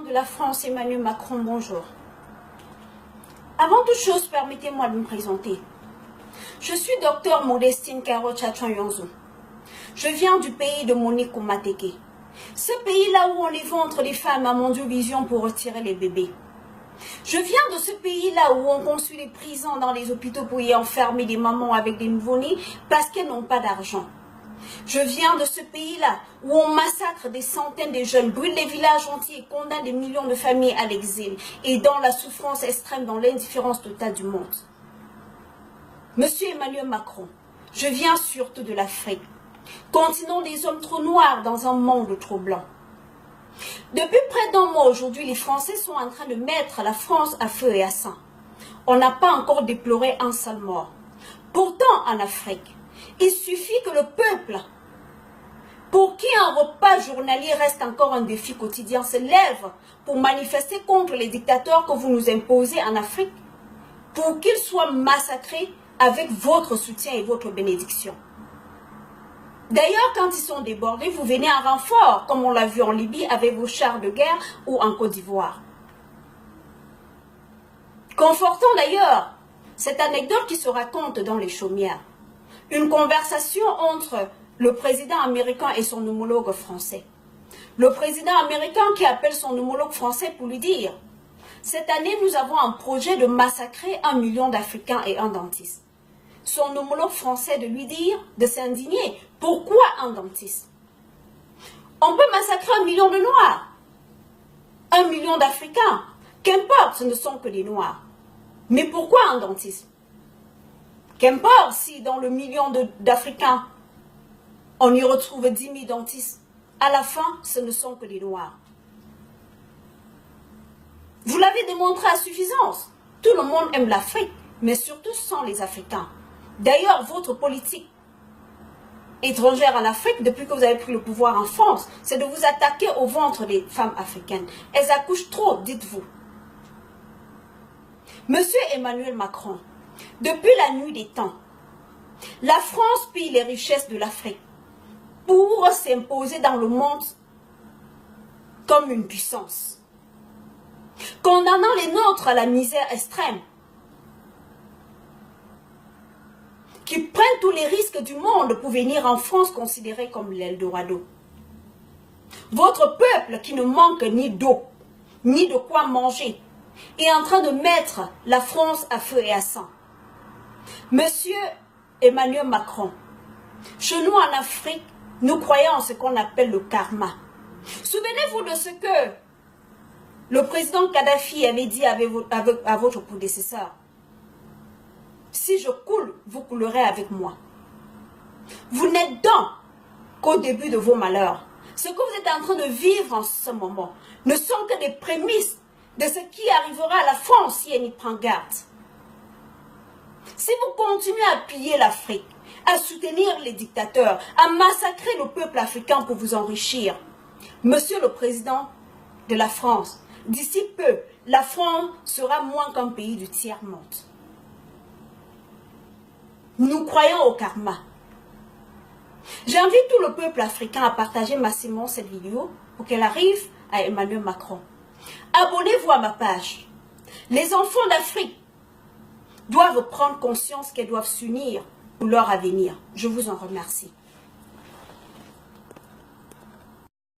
De la France, Emmanuel Macron, bonjour. Avant toute chose, permettez-moi de me présenter. Je suis docteur Modestine Karo Tchatchoyonzo. Je viens du pays de Monique Koumateke. Ce pays-là où on éventre les femmes à Mondiovision pour retirer les bébés. Je viens de ce pays-là où on construit des prisons dans les hôpitaux pour y enfermer des mamans avec des nouveau-nés parce qu'elles n'ont pas d'argent. Je viens de ce pays-là où on massacre des centaines de jeunes, brûle les villages entiers et condamne des millions de familles à l'exil et dans la souffrance extrême, dans l'indifférence totale du monde. Monsieur Emmanuel Macron, je viens surtout de l'Afrique, continent des hommes trop noirs dans un monde trop blanc. Depuis près d'un mois aujourd'hui, les Français sont en train de mettre la France à feu et à sang. On n'a pas encore déploré un seul mort. Pourtant, en Afrique, il suffit que le peuple, pour qui un repas journalier reste encore un défi quotidien, se lève pour manifester contre les dictateurs que vous nous imposez en Afrique, pour qu'ils soient massacrés avec votre soutien et votre bénédiction. D'ailleurs, quand ils sont débordés, vous venez en renfort, comme on l'a vu en Libye avec vos chars de guerre ou en Côte d'Ivoire. Confortons d'ailleurs cette anecdote qui se raconte dans les chaumières. Une conversation entre le président américain et son homologue français. Le président américain qui appelle son homologue français pour lui dire « Cette année, nous avons un projet de massacrer 1 million d'Africains et un dentiste. » Son homologue français de lui dire, de s'indigner. Pourquoi un dentiste? On peut massacrer 1 million de Noirs, 1 million d'Africains. Qu'importe, ce ne sont que des Noirs. Mais pourquoi un dentiste? Qu'importe si dans le million d'Africains, on y retrouve 10 000 dentistes. À la fin, ce ne sont que des Noirs. Vous l'avez démontré à suffisance. Tout le monde aime l'Afrique, mais surtout sans les Africains. D'ailleurs, votre politique étrangère en Afrique, depuis que vous avez pris le pouvoir en France, c'est de vous attaquer au ventre des femmes africaines. Elles accouchent trop, dites-vous. Monsieur Emmanuel Macron, depuis la nuit des temps, la France pille les richesses de l'Afrique pour s'imposer dans le monde comme une puissance, condamnant les nôtres à la misère extrême, qui prennent tous les risques du monde pour venir en France considérée comme l'Eldorado. Votre peuple qui ne manque ni d'eau, ni de quoi manger, est en train de mettre la France à feu et à sang. Monsieur Emmanuel Macron, chez nous en Afrique, nous croyons en ce qu'on appelle le karma. Souvenez-vous de ce que le président Kadhafi avait dit à votre prédécesseur. Si je coule, vous coulerez avec moi. Vous n'êtes donc qu'au début de vos malheurs. Ce que vous êtes en train de vivre en ce moment ne sont que des prémices de ce qui arrivera à la France si elle n'y prend garde. Si vous continuez à piller l'Afrique, à soutenir les dictateurs, à massacrer le peuple africain pour vous enrichir, Monsieur le Président de la France, d'ici peu, la France sera moins qu'un pays du tiers-monde. Nous croyons au karma. J'invite tout le peuple africain à partager massivement cette vidéo pour qu'elle arrive à Emmanuel Macron. Abonnez-vous à ma page. Les enfants d'Afrique doivent prendre conscience qu'elles doivent s'unir pour leur avenir. Je vous en remercie.